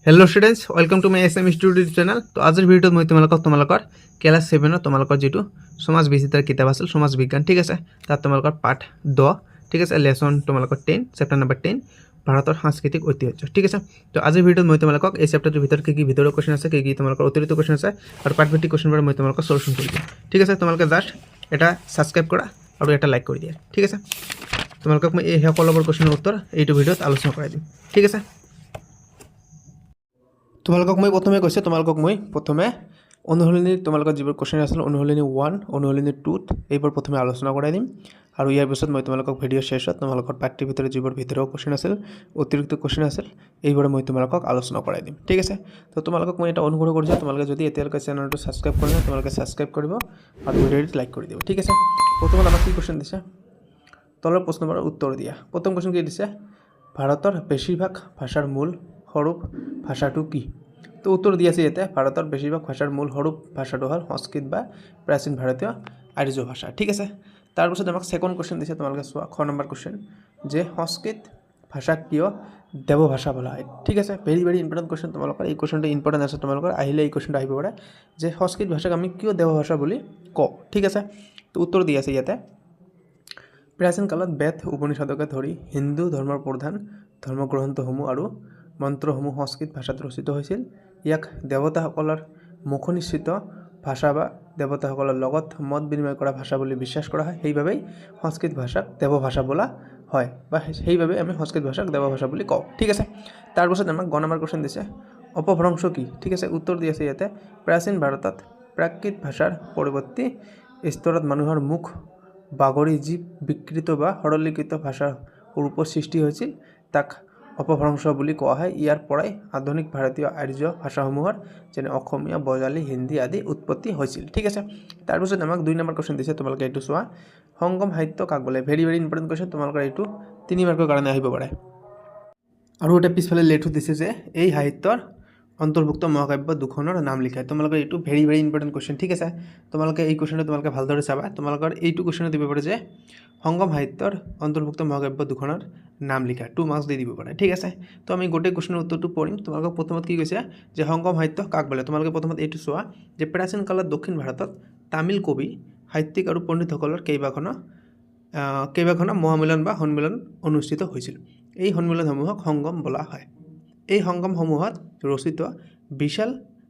Hello students welcome to my S M studio channel. तो आजर भिडिओत मैं तुम्हारा क्लास 7 तुम्हारा जी समाज विचित्र किताब आसल समाज विज्ञान ठीक है तार तुम्हारा पार्ट 10 ठीक है लेसन तुम्हारा 10 चैप्टार नम्बर 10 भारतर सांस्कृतिक ऐतिह्य ठीक है। तो आजर भिडिओत मैं तुम्हारा चैप्टार भर की भितर क्वेश्चन आसे कि तुम्हारा अतिरिक्त क्वेश्चन आसे और पार्ट भित्तिक क्वेश्चन मैं तुम्हारा सल्यूशन कर दिया ठीक है। तुम्हारा जस्ट এটা সাবস্ক্রাইব করা और এটা লাইক कर दिया ठीक है। तुम्हारा मैं এই সকলবোৰ क्वेश्चन उत्तर এইটো ভিডিওত আলোচনা কৰাই দিম ঠিক আছে। তোমালোকক মই প্ৰথমে কৈছে তোমালোকক মই প্ৰথমে অনুশীলনী তোমালোকৰ যিবোৰ কোৱেশ্চন আছিল অনুশীলনী 1 অনুশীলনী 2 এইবোৰ প্ৰথমে আলোচনা কৰাই দিম আৰু ইয়াৰ পিছত মই তোমালোকক ভিডিও শেষত তোমালোকৰ পাঠ্যৰ ভিতৰত যিবোৰ ভিতৰৰ কোৱেশ্চন আছিল অতিৰিক্ত কোৱেশ্চন আছিল এইবোৰ মই তোমালোকক আলোচনা কৰাই দিম ঠিক আছে। তো তোমালোকক মই এটা অনুৰোধ কৰিছো তোমালোকে যদি এতিয়ালৈকে চেনেলটো সাবস্ক্ৰাইব কৰা নাই তোমালোকে সাবস্ক্ৰাইব কৰিব আৰু ভিডিওটো লাইক কৰি দিব ঠিক আছে। প্ৰথমে আমাক কি কোৱেশ্চন দিছে তলৰ প্ৰশ্নবোৰৰ উত্তৰ দিয়া। প্ৰথম কোৱেশ্চন কি দিছে ভাৰতৰ বেছিভাগ ভাষাৰ মূল স্বৰূপ ভাষাটো কি। তো উত্তর দিয়েছে এতে ভারতের বেশিরভাগ ভাষার মূল স্বরূপ ভাষাটো হল সংস্কৃত বা প্রাচীন ভারতীয় আর্য ভাষা ঠিক আছে। তারপিছত আমাক সেকেন্ড কোশ্চেন দিছে তোমালোকে চোৱা খ নম্বৰ কোশ্চেন যে সংস্কৃত ভাষা কিয় দেৱভাষা বলা হয় ঠিক আছে। ভেৰি ভেৰি ইম্পৰ্টেন্ট কোশ্চেন তোমালোকৰ এই কোশ্চেনটো ইম্পৰ্টেন্ট আছে তোমালোকৰ আহিলে এই কোশ্চেনটো আহিব পাৰে যে সংস্কৃত ভাষাক আমি কিয় দেৱভাষা বুলি কওঁ ঠিক আছে। তো উত্তৰ দি আছে ইয়াতে প্ৰাচীন কালত বেদ উপনিষদকে ধৰি হিন্দু ধৰ্মৰ প্ৰধান ধৰ্মগ্ৰন্থসমূহ আৰু মন্ত্ৰসমূহ সংস্কৃত ভাষাত ৰচিত হৈছিল। ইয়াক দেৱতাসকলৰ মুখনিসৃত ভাষা বা দেৱতাসকলৰ লগত মত বিনিময় কৰা ভাষা বুলি বিশ্বাস কৰা হয় সেইবাবেই সংস্কৃত ভাষাক দেৱভাষা বোলা হয় বা সেইবাবে আমি সংস্কৃত ভাষাক দেৱভাষা বুলি কওঁ ঠিক আছে। তাৰপিছত আমাক গ নম্বৰ কোশ্চেন দিছে অপভ্ৰংশ কি ঠিক আছে। উত্তৰ দি আছে ইয়াতে প্ৰাচীন ভাৰতত প্ৰাকৃত ভাষাৰ পৰৱৰ্তী স্তৰত মানুহৰ মুখ বাগৰি যি বিকৃত বা সৰলীকৃত ভাষাৰ ৰূপৰ সৃষ্টি হৈছিল তাক অপভ্ৰংশ বুলি কোৱা হয়। ইয়াৰ পৰাই আধুনিক ভাৰতীয় আৰ্য ভাষাসমূহৰ যেনে অসমীয়া বঙালী হিন্দী আদি উৎপত্তি হৈছিল ঠিক আছে। তাৰপিছত আমাক 2 নম্বৰ কোশ্চেন দিছে তোমালোকে এইটো চোৱা সংগম সাহিত্য কাক বোলে। ভেৰি ভেৰি ইম্পৰ্টেন্ট কোশ্চেন তোমালোকৰ এইটো 3 মাৰ্কৰ কাৰণে আহিব পাৰে আৰু এটা পিছফালে লেখো দিছে যে এই সাহিত্যৰ অন্তৰ্ভুক্ত মহাকাব্য দুখনৰ নাম লিখা। তোমালোকৰ এইটো ভেৰি ভেৰি ইম্পৰ্টেন্ট কোশ্চেন ঠিক আছে। তোমালোকে এই কোশ্চেনটো তোমালোকে ভালদৰে চাবা তোমালোকৰ এইটো কোশ্চেন দিব পাৰে যে সংগম সাহিত্যৰ অন্তৰ্ভুক্ত মহাকাব্য দুখনৰ নাম লিখা 2 মাৰ্কস দি দিব পাৰে ঠিক আছে। তো আমি গোটেই কোশ্চেনৰ উত্তৰটো পঢ়িম। তোমালোকক প্ৰথমত কি কৈছে যে সংগম সাহিত্য কাক বোলে। তোমালোকে প্ৰথমত এইটো চোৱা যে প্ৰাচীন কালত দক্ষিণ ভাৰতত তামিল কবি সাহিত্যিক আৰু পণ্ডিতসকলৰ কেইবাখনো মহামিলন বা সন্মিলন অনুষ্ঠিত হৈছিল। এই সন্মিলনসমূহক সংগম বোলা হয়। এই সংগমসমূহত ৰচিত বিশাল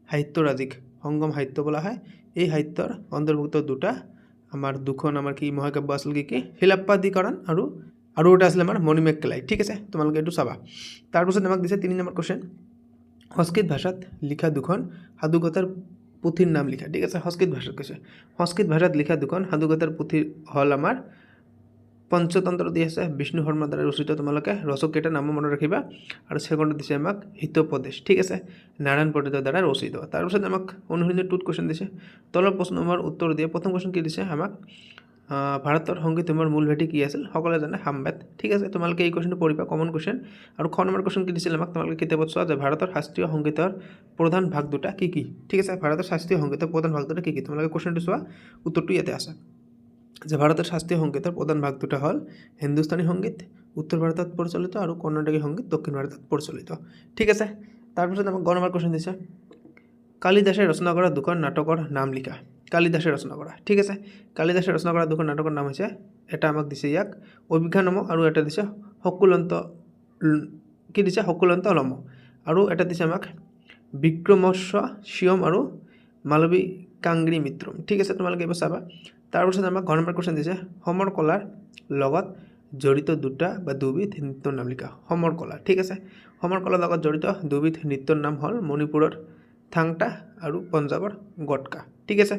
সাহিত্যৰাজিক সংগম সাহিত্য বোলা হয়। এই সাহিত্যৰ অন্তৰ্ভুক্ত দুখন আমাৰ কি মহাকাব্য আছিল কি শিলাপ্পাদিকৰণ আৰু এটা আছিল আমাৰ মণিমেগলাই ঠিক আছে। তোমালোকে এইটো চাবা। তাৰপিছত আমাক দিছে 3 নম্বৰ কোশ্চেন সংস্কৃত ভাষাত লিখা দুখন সাধুকথাৰ পুথিৰ নাম লিখা ঠিক আছে। সংস্কৃত ভাষাত কৈছে সংস্কৃত ভাষাত লিখা দুখন সাধুকথাৰ পুথি হল আমাৰ পঞ্চতন্ত্ৰ দি আছে বিষ্ণু শৰ্মাৰ দ্বাৰা ৰচিত। তোমালোকে ৰচককেইটাৰ নাম মনত ৰাখিবা আৰু সেকেন্ডত দিছে আমাক হিতোপদেশ ঠিক আছে নাৰায়ণ পণ্ডিতৰ দ্বাৰা ৰচিত। তাৰপিছত আমাক অনুশীলনী 2 কোশ্চেন দিছে তলৰ প্ৰশ্নসমূহৰ উত্তৰ দিয়ে। প্ৰথম কোশ্চেন কি দিছে আমাক ভাৰতৰ সংগীতসমূহৰ মূল ভেটি কি আছিল সকলোৱে জানে সামবেদ ঠিক আছে। তোমালোকে এই কোশ্চেনটো পঢ়িবা কমন কোশ্চেন। আৰু খ নম্বৰ কোশ্চেন কি দিছিল আমাক তোমালোকে কিতাপত চোৱা যে ভাৰতৰ শাস্ত্ৰীয় সংগীতৰ প্ৰধান ভাগ দুটা কি কি ঠিক আছে। ভাৰতৰ শাস্ত্ৰীয় সংগীতৰ প্ৰধান ভাগ দুটা কি কি তোমালোকে কোশ্চেনটো চোৱা উত্তৰটো ইয়াতে আছে যে ভাৰতৰ শাস্ত্ৰীয় সংগীতৰ প্ৰধান ভাগ দুটা হ'ল হিন্দুস্তানী সংগীত উত্তৰ ভাৰতত প্ৰচলিত আৰু কৰ্ণাটকী সংগীত দক্ষিণ ভাৰতত প্ৰচলিত ঠিক আছে। তাৰপিছত আমাক গ নম্বৰ কোশ্চেন দিছে কালিদাসে ৰচনা কৰা দুখন নাটকৰ নাম লিখা। কালিদাসে ৰচনা কৰা ঠিক আছে। কালিদাসে ৰচনা কৰা দুখন নাটকৰ নাম হৈছে এটা আমাক দিছে ইয়াক অভিজ্ঞানম আৰু এটা দিছে হকুলন্ত অলম আৰু এটা দিছে আমাক বিক্ৰমস্য শিয়ম আৰু মালবী কাংগ্ৰী মিত্ৰম ঠিক আছে। তোমালোকে এইবোৰ চাবা। তাৰপিছত আমাক ঘ নম্বৰ কোশ্চেন দিছে সমৰ কলাৰ লগত জড়িত দুটা বা দুবিধ নৃত্যৰ নাম লিখা। সমৰ কলা ঠিক আছে। সমৰ কলাৰ লগত জড়িত দুবিধ নৃত্যৰ নাম হ'ল মণিপুৰৰ থাংটা আৰু পঞ্জাৱৰ গটকা ঠিক আছে।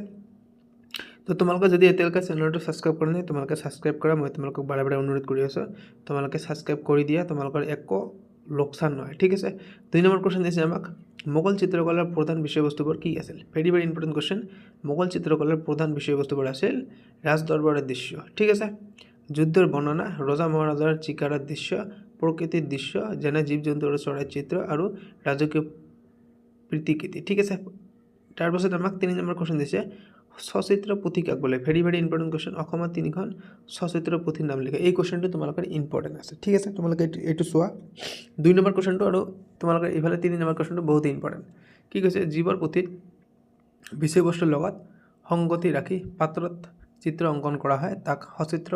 তো তোমালোকে যদি এতিয়ালৈকে চেনেলটো ছাবস্ক্ৰাইব কৰা নাই তোমালোকে ছাবস্ক্ৰাইব কৰা মই তোমালোকক বাৰে বাৰে অনুৰোধ কৰি আছোঁ তোমালোকে ছাবস্ক্ৰাইব কৰি দিয়া তোমালোকৰ একো লোকচান নহয় ঠিক আছে। 2 নম্বৰ কোশ্চেন দিছে আমাক মোগল চিত্ৰকলাৰ প্ৰধান বিষয়বস্তুবোৰ কি আছিল। Very very important question. Mughal চিত্ৰকলাৰ প্ৰধান বিষয়বস্তুবোৰ আছিল ৰাজদৰবাৰৰ দৃশ্য ঠিক আছে যুদ্ধৰ বৰ্ণনা ৰজা মহাৰাজাৰ চিকাৰৰ দৃশ্য প্ৰকৃতিৰ দৃশ্য যেনে জীৱ জন্তু আৰু চৰাইৰ চিত্ৰ আৰু ৰাজকীয় প্ৰীতিকৃতি ঠিক আছে। তাৰপিছত আমাক 3 নম্বৰ কোশ্চেন দিছে সচিত্ৰ পুথি কাক বোলে ভেৰি ভেৰি ইম্পৰ্টেণ্ট কুৱেশ্যন অসমৰ 3খন সচিত্ৰ পুথিৰ নাম লিখা এই কুৱেশ্যনটো তোমালোকৰ ইম্পৰ্টেণ্ট আছে ঠিক আছে তোমালোকে এইটো চোৱা 2 নম্বৰ কুৱেশ্যনটো আৰু তোমালোকৰ এইফালে 3 নম্বৰ কুৱেশ্যনটো বহুত ইম্পৰ্টেণ্ট কি কৈছে জীৱৰ পুথিত বিষয়বস্তুৰ লগত সংগতি ৰাখি পাত্ৰত চিত্ৰ অংকন কৰা হয় তাক সচিত্ৰ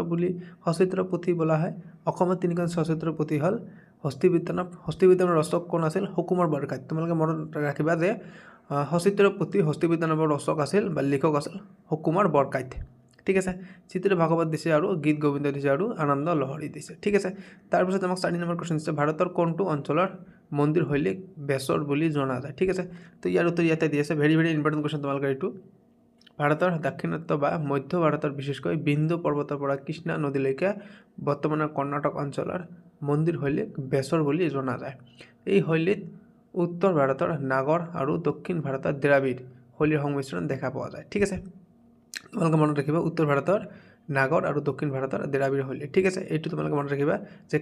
পুথি বোলা হয় অসমৰ 3খন সচিত্ৰ পুথি হ'ল হস্তিবিতানৰ ৰচক কোন আছিল সুকুমাৰ বৰকাইত তোমালোকে মনত ৰাখিবা যে সচিত্ৰ পুথি হস্তিবিতানৰ ৰচক আছিল বা লেখক আছিল সুকুমাৰ বৰকাইত ঠিক আছে চিত্ৰ ভাগৱত দিছে আৰু গীত গোবিন্দ দিছে আৰু আনন্দ লহৰী দিছে ঠিক আছে তাৰপিছত আমাক 4 নম্বৰ কুৱেশ্যন দিছে ভাৰতৰ কোনটো অঞ্চলৰ মন্দিৰ শৈলীক বেছৰ বুলি জনা যায় ঠিক আছে তো ইয়াৰ উত্তৰ ইয়াতে দি আছে ভেৰি ভেৰি ইম্পৰ্টেণ্ট কুৱেশ্যন তোমালোকৰ এইটো ভাৰতৰ দাক্ষিণাত্য বা মধ্য ভাৰতৰ বিশেষকৈ বিন্দু পৰ্বতৰ পৰা কৃষ্ণা নদীলৈকে বৰ্তমানৰ কৰ্ণাটক অঞ্চলৰ মন্দিৰ শৈলীক বেছৰ বুলি জনা যায় এই শৈলীত উত্তৰ ভাৰতৰ নাগৰ আৰু দক্ষিণ ভাৰতৰ দ্ৰাবিড় শৈলীৰ সংমিশ্ৰণ দেখা পোৱা যায় ঠিক আছে তোমালোকে মনত ৰাখিবা উত্তৰ ভাৰতৰ নাগৰ আৰু দক্ষিণ ভাৰতৰ দ্ৰাবিড় শৈলী ঠিক আছে এইটো তোমালোকে মনত ৰাখিবা যে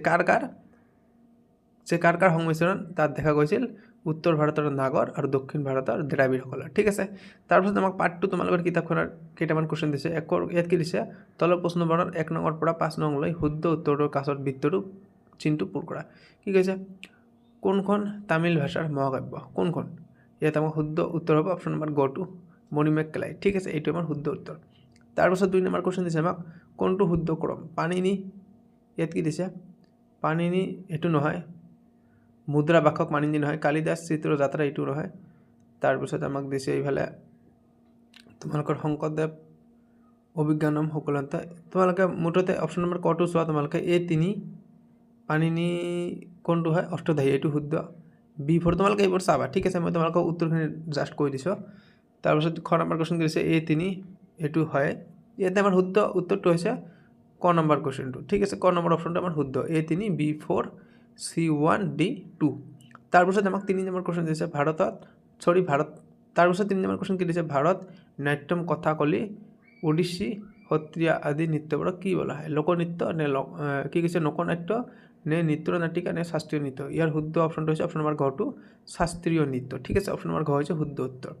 কাৰ সংমিশ্ৰণ তাত দেখা গৈছিল উত্তৰ ভাৰতৰ নাগৰ আৰু দক্ষিণ ভাৰতৰ দ্ৰাবিড়সকলৰ ঠিক আছে তাৰপিছত আমাক পাৰ্ট 2 তোমালোকৰ কিতাপখনৰ কেইটামান কুৱেশ্যন দিছে ইয়াত কি দিছে তলৰ প্ৰশ্নবোৰৰ 1 নম্বৰ পৰা 5 নংলৈ শুদ্ধ উত্তৰৰ কাষত বৃত্তটো চিনটো পূৰ কৰা কি কৈছে কোনখন তামিল ভাষাৰ মহাকাব্য কোনখন ইয়াত আমাক শুদ্ধ উত্তৰ হ'ব অপশ্যন নম্বৰ গ টু মণিমেকলাই ঠিক আছে এইটো আমাৰ শুদ্ধ উত্তৰ তাৰপিছত 2 নম্বৰ কুৱেশ্যন দিছে আমাক কোনটো শুদ্ধ ক্ৰম পাণিনি ইয়াত কি দিছে পাণিনি এইটো নহয় মুদ্ৰা বাক্যক পাণিনি নহয় কালিদাস চিত্ৰ যাত্ৰা এইটো নহয় তাৰপিছত আমাক দিছে এইফালে তোমালোকৰ শংকৰদেৱ অভিজ্ঞানম শুক্লান্ত তোমালোকে মুঠতে অপশ্যন নম্বৰ ক টু চোৱা তোমালোকে A3 পাণিনি কোনটো হয় অষ্টধায়ী এইটো শুদ্ধ B4 তোমালোকে এইবোৰ চাবা ঠিক আছে মই তোমালোকক উত্তৰখিনি জাষ্ট কৈ দিছোঁ তাৰপিছত খ নম্বৰ কুৱেশ্যন দিছে A3 এইটো হয় ইয়াতে আমাৰ শুদ্ধ উত্তৰটো হৈছে ক নম্বৰ কুৱেশ্যনটো ঠিক আছে ক নম্বৰ অপশ্যনটো আমাৰ শুদ্ধ A3 B4 C1 D2 তাৰপিছত আমাক 3 নম্বৰ কুৱেশ্যন দিছে তাৰপিছত 3 নম্বৰ কুৱেশ্যন কি দিছে ভাৰত নাট্যম কথাকলি ওডিচী সত্ৰীয়া আদি নৃত্যবোৰক কি বোলা হয় লোকনৃত্য নে কি কৈছে লোকনাট্য নে নৃত্য নাটিকা নে শাস্ত্ৰীয় নৃত্য ইয়াৰ শুদ্ধ অপশ্যনটো হৈছে অপশ্যন নম্বৰ ঘ টু শাস্ত্ৰীয় নৃত্য ঠিক আছে অপশ্যন নম্বৰ ঘ হৈছে শুদ্ধ উত্তৰ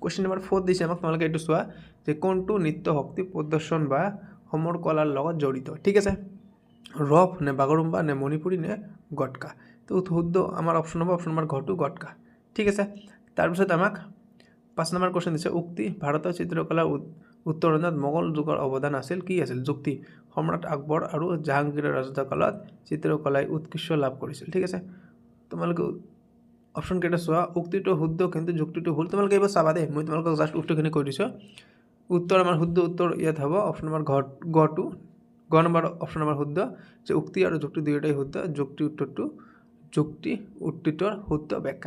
কুৱেশ্যন নম্বৰ 4 দিছে আমাক তোমালোকে এইটো চোৱা যে কোনটো নৃত্য শক্তি প্ৰদৰ্শন বা সমৰ কলাৰ লগত জড়িত ঠিক আছে ৰফ নে বাগৰুম্বা নে মণিপুৰী নে গটকা তো শুদ্ধ আমাৰ অপশ্যন হ'ব অপশ্যন নম্বৰ ঘ টু গটকা ঠিক আছে তাৰপিছত আমাক 5 নম্বৰ কুৱেশ্যন দিছে উক্তি ভাৰতৰ চিত্ৰকলা উত্তৰণত মোগল যুগৰ অৱদান আছিল কি আছিল যুক্তি সম্ৰাট আকবৰ আৰু জাহাংগীৰৰ ৰাজত্বকালত চিত্ৰকলাই উৎকৃষ্ট লাভ কৰিছিল ঠিক আছে তোমালোকে অপশ্যন কেইটা চোৱা উক্তিটো শুদ্ধ কিন্তু যুক্তিটো ভুল তোমালোকে এইবাৰ চাবা দেই মই তোমালোকক জাষ্ট উত্তৰখিনি কৈ দিছোঁ উত্তৰ আমাৰ শুদ্ধ উত্তৰ ইয়াত হ'ব অপশ্যন নম্বৰ গ নম্বৰ অপশ্যন নম্বৰ শুদ্ধ যে উক্তি আৰু যুক্তি দুয়োটাই শুদ্ধ যুক্তি উত্তৰটোৰ শুদ্ধ ব্যাখ্যা